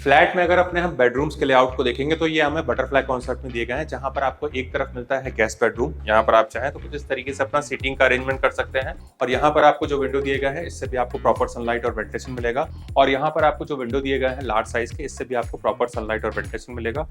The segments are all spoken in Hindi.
फ्लैट में अगर अपने हम बेडरूम्स के लेआउट को देखेंगे तो ये हमें बटरफ्लाई कॉन्सेप्ट में दिए गए हैं, जहां पर आपको एक तरफ मिलता है गेस्ट बेडरूम। यहाँ पर आप चाहें तो कुछ इस तरीके से अपना सीटिंग का अरेंजमेंट कर सकते हैं। और यहाँ पर आपको जो विंडो दिए गए हैं इससे भी आपको प्रॉपर सनलाइट और वेंटिलेशन मिलेगा। और यहाँ पर आपको जो विंडो दिए गए हैं लार्ज साइज के, इससे भी आपको प्रॉपर सनलाइट और वेंटिलेशन मिलेगा।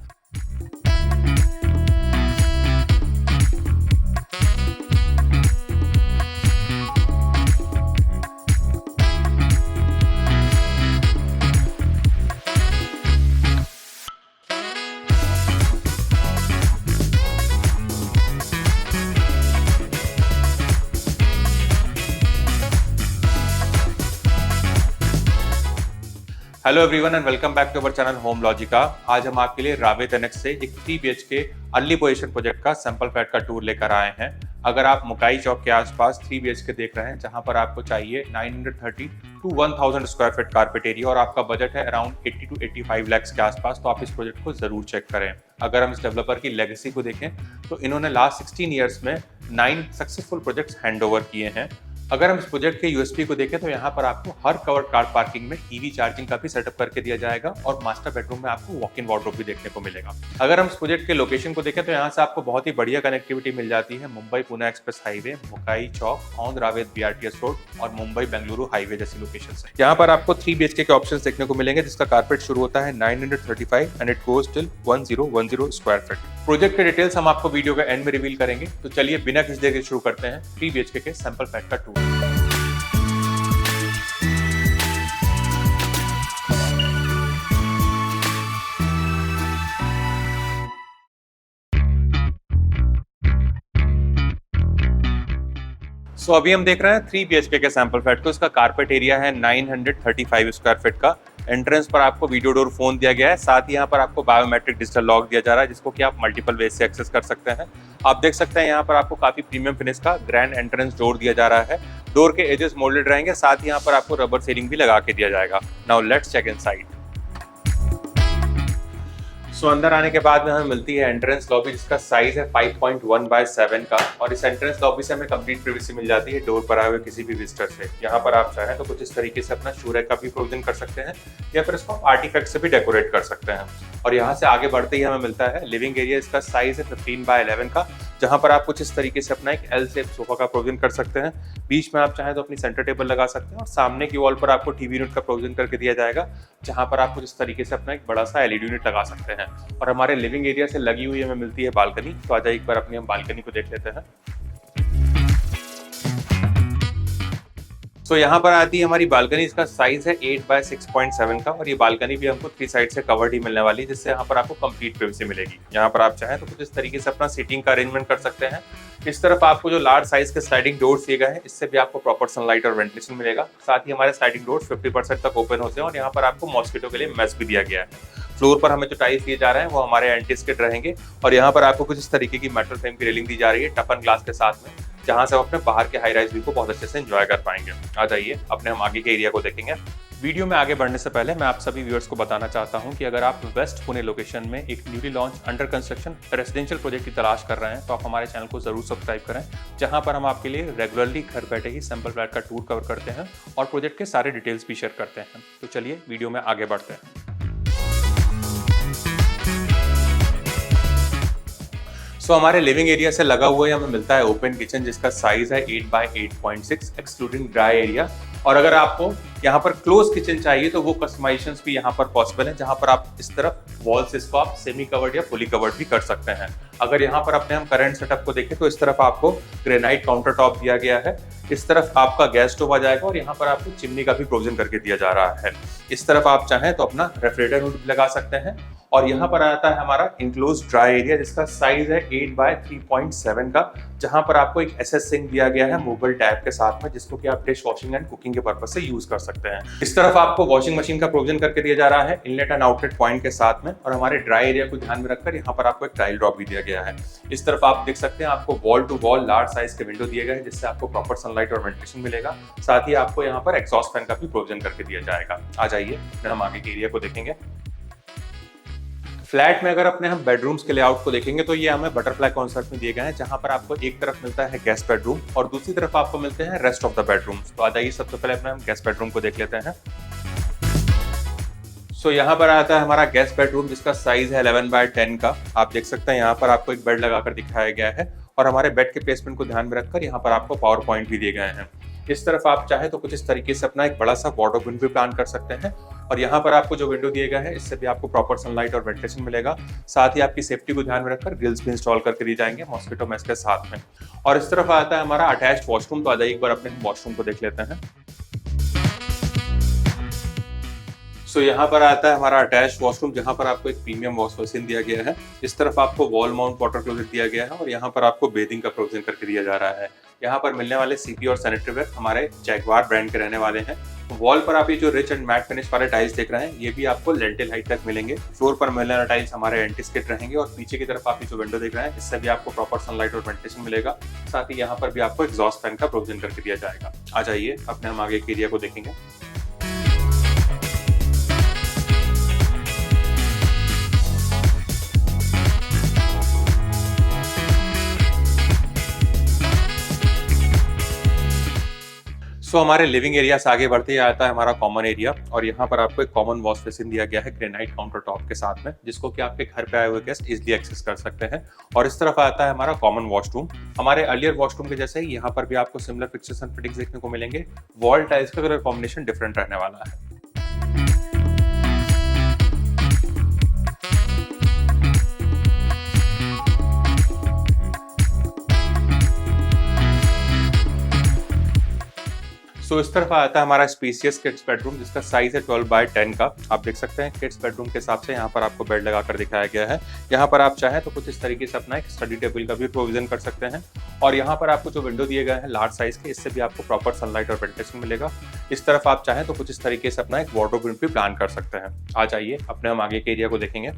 Hello everyone and welcome back to our channel home logica. आज हम आपके लिए रावेत एनेक्स से एक 3 BHK अर्ली पोजीशन प्रोजेक्ट का सैंपल फ्लैट का टूर लेकर आए हैं। अगर आप मुकाई चौक के आसपास 3 BHK देख रहे हैं, जहां पर आपको चाहिए 930 to 1000 square feet carpet area और आपका बजट है अराउंड 80 to 85 लाख के आसपास, तो आप इस प्रोजेक्ट को जरूर चेक करें। अगर हम इस डेवलपर की लेगेसी को देखें तो इन्होंने लास्ट 16 ईयर्स में 9 सक्सेसफुल प्रोजेक्ट्स हैंड ओवर किए हैं। अगर हम इस प्रोजेक्ट के यूएसपी को देखें तो यहाँ पर आपको हर कवर्ड कार पार्किंग में ईवी चार्जिंग का भी सेटअप करके दिया जाएगा और मास्टर बेडरूम में आपको वॉक इन वार्डरोब भी देखने को मिलेगा। अगर हम इस प्रोजेक्ट के लोकेशन को देखें तो यहाँ से आपको बहुत ही बढ़िया कनेक्टिविटी मिल जाती है। मुंबई पुणे एक्सप्रेस हाईवे, मुकाई चौक, ऑन रावेत BRTS रोड और मुंबई बेंगलुरु हाईवे जैसी लोकेशन है। यहाँ पर आपको 3 BHK के ऑप्शन देखने को मिलेंगे, जिसका कारपेट शुरू होता है 935 and it goes till 1010 square feet. Project के डिटेल्स हम आपको वीडियो के एंड में रिवील करेंगे, तो चलिए बिना किसी देर के शुरू करते हैं 3 BHK के सैंपल फ्लैट का टूर। सो अभी हम देख रहे हैं 3 BHK के सैंपल फ्लैट को। इसका कारपेट एरिया है 935 स्क्वायर फीट का। एंट्रेंस पर आपको वीडियो डोर फोन दिया गया है, साथ ही यहाँ पर आपको बायोमेट्रिक डिजिटल लॉक दिया जा रहा है, जिसको कि आप मल्टीपल वे से एक्सेस कर सकते हैं। आप देख सकते हैं यहाँ पर आपको काफी प्रीमियम फिनिश का ग्रैंड एंट्रेंस डोर दिया जा रहा है। डोर के एजेस मोल्डेड रहेंगे, साथ ही यहाँ पर आपको रबर सीलिंग भी लगा के दिया जाएगा। Now let's check inside. So अंदर आने के बाद में हमें मिलती है एंट्रेंस लॉबी, जिसका साइज है 5.1/7 का। और इस एंट्रेंस लॉबी से हमें कंप्लीट प्राइवेसी मिल जाती है डोर पर आए हुए किसी भी विजिटर से। यहाँ पर आप चाहें तो कुछ इस तरीके से अपना शू रैक का भी प्रोविजन कर सकते हैं, या फिर इसको आर्टिफैक्ट से भी डेकोरेट कर सकते हैं। और यहाँ से आगे बढ़ते ही हमें मिलता है लिविंग एरिया। इसका साइज है 15/11 का, जहाँ पर आप कुछ इस तरीके से अपना एक L शेप सोफा का प्रोविजन कर सकते हैं। बीच में आप चाहें तो अपनी सेंटर टेबल लगा सकते हैं और सामने की वॉल पर आपको टीवी यूनिट का प्रोविजन करके दिया जाएगा, जहाँ पर आप कुछ इस तरीके से अपना एक बड़ा सा LED यूनिट लगा सकते हैं। और हमारे लिविंग एरिया से लगी हुई हमें मिलती है बालकनी। तो आ जाइए एक बार अपनी हम बालकनी को देख लेते हैं। तो यहाँ पर आती है हमारी बालकनी। इसका साइज है 8/6.7 का और ये बालकनी भी हमको 3 साइड से कवर्ड ही मिलने वाली है, जिससे यहाँ पर आपको कंप्लीट प्राइवेसी मिलेगी। यहाँ पर आप चाहें तो कुछ इस तरीके से अपना सीटिंग का अरेंजमेंट कर सकते हैं। इस तरफ आपको जो लार्ज साइज के स्लाइडिंग डोर्स दिए गए हैं, इससे भी आपको प्रॉपर सनलाइट और वेंटिलेशन मिलेगा। साथ ही हमारे स्लाइडिंग डोर्स 50% तक ओपन होते हैं और यहाँ पर आपको मॉस्किटो के लिए मेश भी दिया गया है। फ्लोर पर हमें जो टाइल्स दिए जा रहे हैं वो हमारे एंटी स्किड रहेंगे। और यहाँ पर आपको कुछ इस तरीके की मेटल फ्रेम की रेलिंग दी जा रही है टफन ग्लास के साथ में, जहां से हम अपने बाहर के हाई राइज व्यू को बहुत अच्छे से एंजॉय कर पाएंगे। आ जाइए अपने हम आगे के एरिया को देखेंगे। वीडियो में आगे बढ़ने से पहले मैं आप सभी व्यूअर्स को बताना चाहता हूं कि अगर आप वेस्ट पुणे लोकेशन में एक newly launch under construction residential project की तलाश कर रहे हैं, तो आप हमारे चैनल को जरूर सब्सक्राइब करें, जहां पर हम आपके लिए रेगुलरली घर बैठे ही सैंपल फ्लैट का टूर कवर करते हैं और प्रोजेक्ट के सारे डिटेल्स भी शेयर करते हैं। तो चलिए वीडियो में आगे बढ़ते हैं। तो हमारे लिविंग एरिया से लगा हुआ हमें मिलता है ओपन किचन, जिसका साइज है 8/8.6 एक्सक्लूडिंग ड्राई एरिया। और अगर आपको यहाँ पर क्लोज किचन चाहिए तो वो कस्टमाइजेशंस भी यहाँ पर पॉसिबल है, जहाँ पर आप इस तरफ वॉल से इसको आप सेमी कवर्ड या फुली कवर्ड भी कर सकते हैं। अगर यहाँ पर अपने हम करंट सेटअप को देखें तो इस तरफ आपको ग्रेनाइट काउंटर टॉप दिया गया है। इस तरफ आपका गैस स्टोव आ जाएगा और यहाँ पर आपको चिमनी का भी प्रोविजन करके दिया जा रहा है। इस तरफ आप चाहें तो अपना रेफ्रिजरेटर यूनिट लगा सकते हैं। और यहाँ पर आता है हमारा इनक्लोज ड्राई एरिया, जिसका साइज है 8/3.7 का, जहां पर आपको एक SS सिंक दिया गया है मूवेबल टैप के साथ में, जिसको कि आप डिश वॉशिंग एंड कुकिंग के पर्पस से यूज कर सकते हैं। इस तरफ आपको वॉशिंग मशीन का प्रोविजन करके दिया जा रहा है इनलेट एंड आउटलेट पॉइंट के साथ में। और हमारे ड्राई एरिया को ध्यान में रखकर यहाँ पर आपको एक टाइल ड्रॉप भी दिया गया है। इस तरफ आप देख सकते हैं आपको wall to wall large size के विंडो दिए गए हैं, जिससे आपको प्रॉपर सनलाइट और वेंटिलेशन मिलेगा। साथ ही आपको यहाँ पर एग्जॉस्ट फैन का भी प्रोविजन करके दिया जाएगा। आ जाइए हम आगे के एरिया को देखेंगे। फ्लैट में अगर अपने हम बेडरूम्स के लेआउट को देखेंगे तो ये हमें बटरफ्लाई कॉन्सेप्ट में दिए गए हैं, जहां पर आपको एक तरफ मिलता है गेस्ट बेडरूम और दूसरी तरफ आपको मिलते हैं रेस्ट ऑफ द बेडरूम्स। तो आ जाइए सबसे पहले अपने हम गेस्ट बेडरूम को देख लेते हैं। सो यहाँ पर आता है हमारा गेस्ट बेडरूम जिसका साइज है 11x10 का। आप देख सकते हैं यहाँ पर आपको एक बेड लगाकर दिखाया गया है और हमारे बेड के प्लेसमेंट को ध्यान में रखकर यहाँ पर आपको पावर पॉइंट भी दिए गए हैं। इस तरफ आप चाहे तो कुछ इस तरीके से अपना एक बड़ा सा वार्डरोब विंडो भी प्लान कर सकते हैं और यहाँ पर आपको जो विंडो दिए गए हैं इससे भी आपको प्रॉपर सनलाइट और वेंटिलेशन मिलेगा। साथ ही आपकी सेफ्टी को ध्यान में रखकर ग्रिल्स भी इंस्टॉल करके दिए जाएंगे मॉस्किटो मेश के साथ में। और इस तरफ आता है हमारा अटैच्ड वॉशरूम। तो आ जाइए एक बार अपने वॉशरूम को देख लेते हैं। सो यहाँ पर आता है हमारा अटैच्ड वॉशरूम जहाँ पर आपको एक प्रीमियम वॉश बेसिन दिया गया है। इस तरफ आपको वॉल माउंट वाटर क्लोजेट दिया गया है और यहाँ पर आपको बेदिंग का प्रोविजन करके दिया जा रहा है। यहाँ पर मिलने वाले सीपी और सैनिटरी वेयर हमारे जैगवार ब्रांड के रहने वाले हैं। वॉल पर आप ये जो रिच एंड मैट फिनिश वाले टाइल्स देख रहे हैं ये भी आपको लेंटिल हाइट तक मिलेंगे। फ्लोर पर मिलने वाले टाइल्स हमारे एंटी स्किड रहेंगे और पीछे की तरफ आप ये जो विंडो देख रहे हैं इससे भी आपको प्रॉपर सनलाइट और वेंटिलेशन मिलेगा। साथ ही यहाँ पर भी आपको एग्जॉस्ट फैन का प्रोविजन करके दिया जाएगा। आ जाइए अपने हम आगे के एरिया को देखेंगे। हमारे लिविंग एरिया से आगे बढ़ते ही आता है हमारा कॉमन एरिया और यहाँ पर आपको एक कॉमन वॉश बेसिन दिया गया है ग्रेनाइट काउंटर टॉप के साथ में, जिसको कि आपके घर पे आए हुए गेस्ट इजीली एक्सेस कर सकते हैं। और इस तरफ आता है हमारा कॉमन वॉशरूम। हमारे अर्लियर वॉशरूम के जैसे ही यहाँ पर भी आपको सिमिलर फिक्सर्स एंड फिटिंग्स देखने को मिलेंगे। वॉल टाइल्स का कलर कॉम्बिनेशन डिफरेंट रहने वाला है। इस तरफ आता है हमारा स्पेसियस किड्स बेडरूम जिसका साइज है 12x10 का। आप देख सकते हैं किड्स बेडरूम के हिसाब से यहाँ पर आपको बेड लगाकर दिखाया गया है। यहाँ पर आप चाहें तो कुछ इस तरीके से अपना एक स्टडी टेबल का भी प्रोविजन कर सकते हैं। और यहाँ पर आपको जो विंडो दिए गए हैं लार्ज साइज के, इससे भी आपको प्रॉपर सनलाइट और वेंटिलेशन मिलेगा। इस तरफ आप चाहें तो कुछ इस तरीके से अपना एक वार्डरोब भी प्लान कर सकते हैं। आ जाइए अपने हम आगे के एरिया को देखेंगे।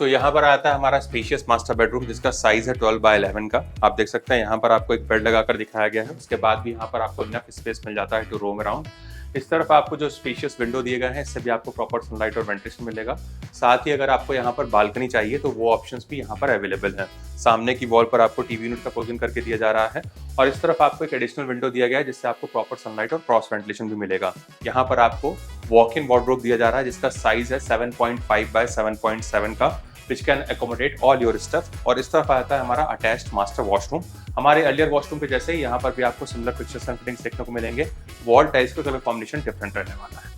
यहाँ पर आता है हमारा स्पेशियस मास्टर बेडरूम जिसका साइज है 12x11 का। आप देख सकते हैं यहाँ पर आपको एक बेड लगाकर दिखाया गया है। उसके बाद भी यहाँ पर आपको इनफ स्पेस मिल जाता है टू रोम अराउंड। इस तरफ आपको जो स्पेशियस विंडो दिए गए हैं इससे भी आपको प्रॉपर सनलाइट और वेंटिलेशन मिलेगा। साथ ही अगर आपको यहाँ पर बालकनी चाहिए तो वो ऑप्शंस भी यहाँ पर अवेलेबल हैं। सामने की वॉल पर आपको टीवी यूनिट का प्रोविजन करके दिया जा रहा है और इस तरफ आपको एक एडिशनल विंडो दिया गया है जिससे आपको प्रॉपर सनलाइट और क्रॉस वेंटिलेशन भी मिलेगा। यहाँ पर आपको वॉक इन वार्डरोब दिया जा रहा है जिसका साइज है 7.5x7.7 का, which can accommodate all your stuff। और इस तरफ आता है हमारा अटैच्ड मास्टर वॉशरूम। हमारे अर्लियर वॉशरूम के जैसे ही यहाँ पर भी आपको सिमिलर फिक्सर्स एंड फिटिंग्स देखने को मिलेंगे। वॉल टाइल्स का कलर कॉम्बिनेशन डिफरेंट रहने वाला है।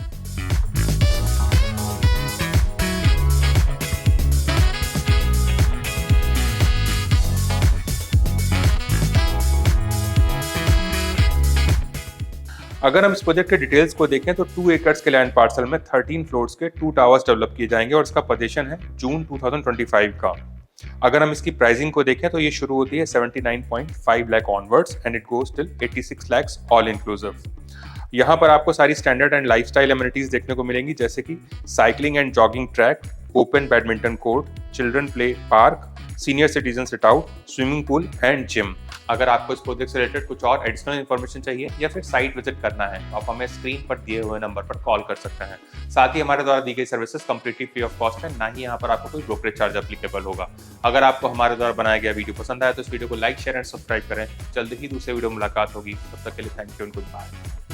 अगर हम इस प्रोजेक्ट के डिटेल्स को देखें तो 2 एकड़ के लैंड पार्सल में 13 फ्लोर्स के 2 टावर्स डेवलप किए जाएंगे और इसका पोजीशन है जून 2025 का। अगर हम इसकी प्राइसिंग को देखें तो ये शुरू होती है 79.5 lakh onwards and it goes till 86 lakh all inclusive. यहाँ पर आपको सारी स्टैंडर्ड एंड लाइफस्टाइल एमिनिटीज देखने को मिलेंगी जैसे कि cycling and jogging track, open badminton court, children play park, senior citizen sit out, swimming pool and gym. अगर आपको इस प्रोजेक्ट से रिलेटेड कुछ और एडिशनल इन्फॉर्मेशन चाहिए या फिर साइट विजिट करना है तो आप हमें स्क्रीन पर दिए हुए नंबर पर कॉल कर सकते हैं। साथ ही हमारे द्वारा दी गई services completely free of cost है, ना ही यहाँ पर आपको कोई ब्रोकरेज चार्ज एप्लीकेबल होगा। अगर आपको हमारे द्वारा बनाया गया वीडियो पसंद आया तो इस वीडियो को लाइक, शेयर एंड सब्सक्राइब करें। जल्द ही दूसरे वीडियो मुलाकात होगी, तब तक के लिए thank you and good bye.